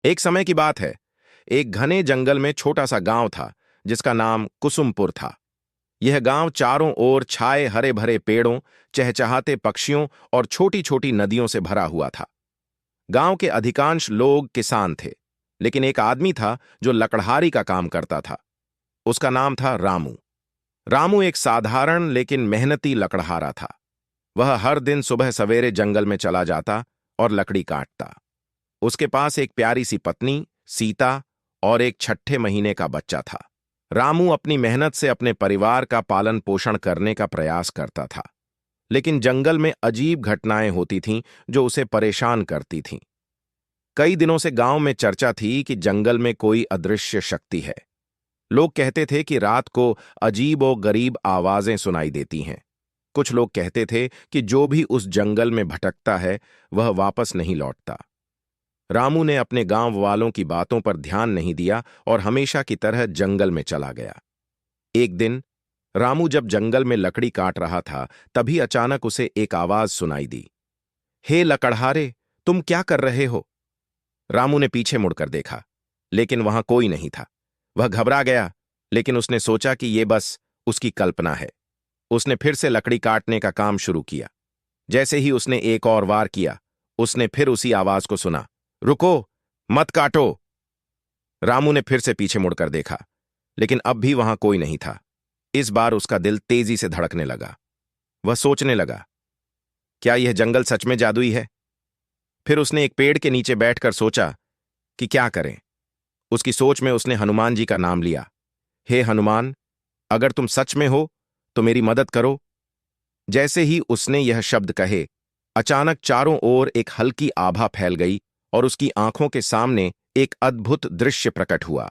एक समय की बात है। एक घने जंगल में छोटा सा गांव था जिसका नाम कुसुमपुर था। यह गांव चारों ओर छाए हरे भरे पेड़ों, चहचहाते पक्षियों और छोटी छोटी नदियों से भरा हुआ था। गांव के अधिकांश लोग किसान थे, लेकिन एक आदमी था जो लकड़हारी का काम करता था। उसका नाम था रामू। रामू एक साधारण लेकिन मेहनती लकड़हारा था। वह हर दिन सुबह सवेरे जंगल में चला जाता और लकड़ी काटता। उसके पास एक प्यारी सी पत्नी सीता और एक छठे महीने का बच्चा था। रामू अपनी मेहनत से अपने परिवार का पालन पोषण करने का प्रयास करता था, लेकिन जंगल में अजीब घटनाएं होती थीं जो उसे परेशान करती थीं। कई दिनों से गांव में चर्चा थी कि जंगल में कोई अदृश्य शक्ति है। लोग कहते थे कि रात को अजीब और गरीब आवाजें सुनाई देती हैं। कुछ लोग कहते थे कि जो भी उस जंगल में भटकता है वह वापस नहीं लौटता। रामू ने अपने गांव वालों की बातों पर ध्यान नहीं दिया और हमेशा की तरह जंगल में चला गया। एक दिन रामू जब जंगल में लकड़ी काट रहा था, तभी अचानक उसे एक आवाज सुनाई दी। हे लकड़हारे, तुम क्या कर रहे हो? रामू ने पीछे मुड़कर देखा, लेकिन वहां कोई नहीं था। वह घबरा गया, लेकिन उसने सोचा कि यह बस उसकी कल्पना है। उसने फिर से लकड़ी काटने का काम शुरू किया। जैसे ही उसने एक और वार किया, उसने फिर उसी आवाज को सुना, रुको, मत काटो। रामू ने फिर से पीछे मुड़कर देखा, लेकिन अब भी वहां कोई नहीं था। इस बार उसका दिल तेजी से धड़कने लगा। वह सोचने लगा, क्या यह जंगल सच में जादुई है? फिर उसने एक पेड़ के नीचे बैठकर सोचा कि क्या करें। उसकी सोच में उसने हनुमान जी का नाम लिया। हे हनुमान, अगर तुम सच में हो तो मेरी मदद करो। जैसे ही उसने यह शब्द कहे, अचानक चारों ओर एक हल्की आभा फैल गई और उसकी आंखों के सामने एक अद्भुत दृश्य प्रकट हुआ।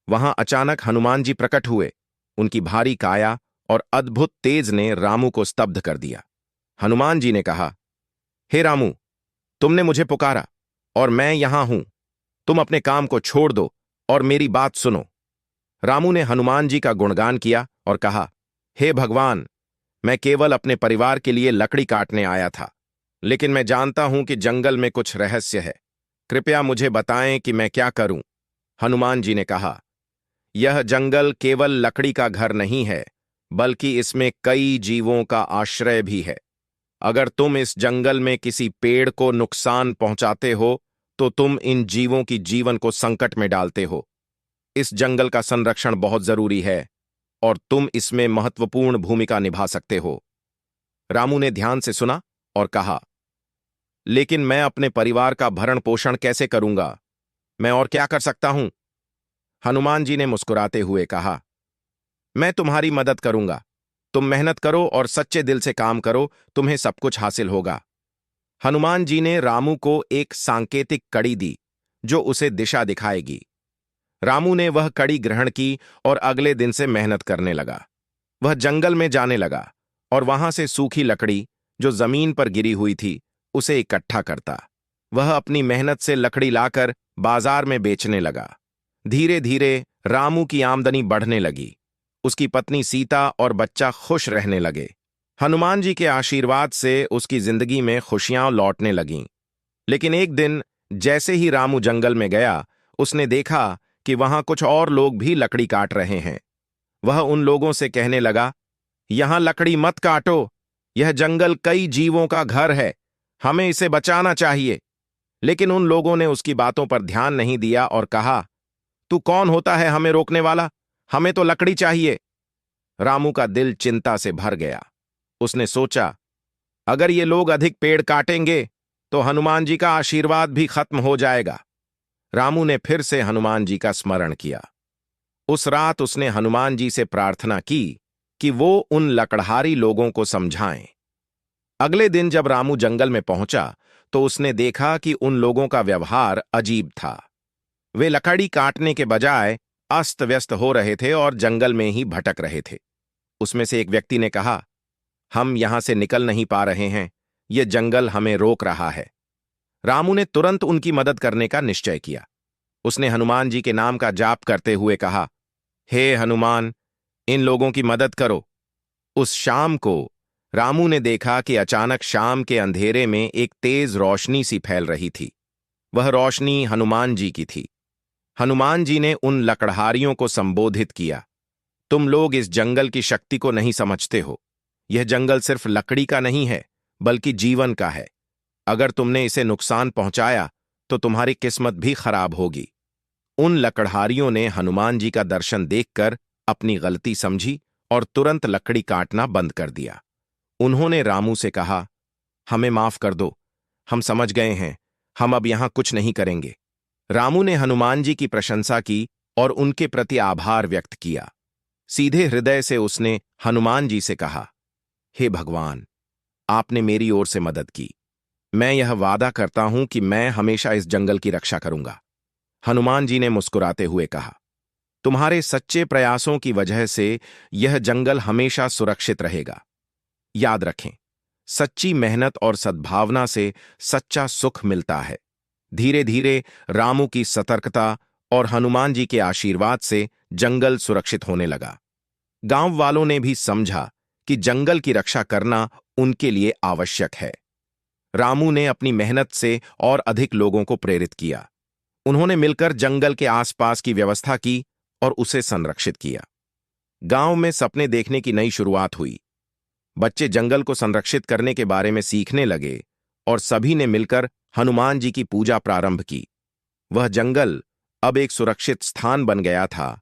वहां अचानक हनुमान जी प्रकट हुए। उनकी भारी काया और अद्भुत तेज ने रामू को स्तब्ध कर दिया। हनुमान जी ने कहा, हे रामू, तुमने मुझे पुकारा और मैं यहां हूं। तुम अपने काम को छोड़ दो और मेरी बात सुनो। रामू ने हनुमान जी का गुणगान किया और कहा, हे भगवान, मैं केवल अपने परिवार के लिए लकड़ी काटने आया था, लेकिन मैं जानता हूं कि जंगल में कुछ रहस्य है। कृपया मुझे बताएं कि मैं क्या करूं। हनुमान जी ने कहा, यह जंगल केवल लकड़ी का घर नहीं है, बल्कि इसमें कई जीवों का आश्रय भी है। अगर तुम इस जंगल में किसी पेड़ को नुकसान पहुंचाते हो, तो तुम इन जीवों की जीवन को संकट में डालते हो। इस जंगल का संरक्षण बहुत जरूरी है और तुम इसमें महत्वपूर्ण भूमिका निभा सकते हो। रामू ने ध्यान से सुना और कहा, लेकिन मैं अपने परिवार का भरण पोषण कैसे करूंगा? मैं और क्या कर सकता हूं? हनुमान जी ने मुस्कुराते हुए कहा, मैं तुम्हारी मदद करूंगा। तुम मेहनत करो और सच्चे दिल से काम करो, तुम्हें सब कुछ हासिल होगा। हनुमान जी ने रामू को एक सांकेतिक कड़ी दी जो उसे दिशा दिखाएगी। रामू ने वह कड़ी ग्रहण की और अगले दिन से मेहनत करने लगा। वह जंगल में जाने लगा और वहां से सूखी लकड़ी जो जमीन पर गिरी हुई थी उसे इकट्ठा करता। वह अपनी मेहनत से लकड़ी लाकर बाजार में बेचने लगा। धीरे धीरे रामू की आमदनी बढ़ने लगी। उसकी पत्नी सीता और बच्चा खुश रहने लगे। हनुमान जी के आशीर्वाद से उसकी जिंदगी में खुशियां लौटने लगीं। लेकिन एक दिन जैसे ही रामू जंगल में गया, उसने देखा कि वहां कुछ और लोग भी लकड़ी काट रहे हैं। वह उन लोगों से कहने लगा, यहां लकड़ी मत काटो, यह जंगल कई जीवों का घर है, हमें इसे बचाना चाहिए। लेकिन उन लोगों ने उसकी बातों पर ध्यान नहीं दिया और कहा, तू कौन होता है हमें रोकने वाला? हमें तो लकड़ी चाहिए। रामू का दिल चिंता से भर गया। उसने सोचा, अगर ये लोग अधिक पेड़ काटेंगे तो हनुमान जी का आशीर्वाद भी खत्म हो जाएगा। रामू ने फिर से हनुमान जी का स्मरण किया। उस रात उसने हनुमान जी से प्रार्थना की कि वो उन लकड़हारी लोगों को समझाएं। अगले दिन जब रामू जंगल में पहुंचा तो उसने देखा कि उन लोगों का व्यवहार अजीब था। वे लकड़ी काटने के बजाय अस्त व्यस्त हो रहे थे और जंगल में ही भटक रहे थे। उसमें से एक व्यक्ति ने कहा, हम यहां से निकल नहीं पा रहे हैं, यह जंगल हमें रोक रहा है। रामू ने तुरंत उनकी मदद करने का निश्चय किया। उसने हनुमान जी के नाम का जाप करते हुए कहा, हे हनुमान, इन लोगों की मदद करो। उस शाम को रामू ने देखा कि अचानक शाम के अंधेरे में एक तेज रोशनी सी फैल रही थी। वह रोशनी हनुमान जी की थी। हनुमान जी ने उन लकड़हारियों को संबोधित किया, तुम लोग इस जंगल की शक्ति को नहीं समझते हो। यह जंगल सिर्फ लकड़ी का नहीं है, बल्कि जीवन का है। अगर तुमने इसे नुकसान पहुंचाया तो तुम्हारी किस्मत भी खराब होगी। उन लकड़हारियों ने हनुमान जी का दर्शन देखकर अपनी गलती समझी और तुरंत लकड़ी काटना बंद कर दिया। उन्होंने रामू से कहा, हमें माफ कर दो, हम समझ गए हैं, हम अब यहां कुछ नहीं करेंगे। रामू ने हनुमान जी की प्रशंसा की और उनके प्रति आभार व्यक्त किया। सीधे हृदय से उसने हनुमान जी से कहा, हे भगवान, आपने मेरी ओर से मदद की। मैं यह वादा करता हूं कि मैं हमेशा इस जंगल की रक्षा करूंगा। हनुमान जी ने मुस्कुराते हुए कहा, तुम्हारे सच्चे प्रयासों की वजह से यह जंगल हमेशा सुरक्षित रहेगा। याद रखें, सच्ची मेहनत और सद्भावना से सच्चा सुख मिलता है। धीरे धीरे रामू की सतर्कता और हनुमान जी के आशीर्वाद से जंगल सुरक्षित होने लगा। गांव वालों ने भी समझा कि जंगल की रक्षा करना उनके लिए आवश्यक है। रामू ने अपनी मेहनत से और अधिक लोगों को प्रेरित किया। उन्होंने मिलकर जंगल के आसपास की व्यवस्था की और उसे संरक्षित किया। गांव में सपने देखने की नई शुरुआत हुई। बच्चे जंगल को संरक्षित करने के बारे में सीखने लगे और सभी ने मिलकर हनुमान जी की पूजा प्रारंभ की। वह जंगल अब एक सुरक्षित स्थान बन गया था,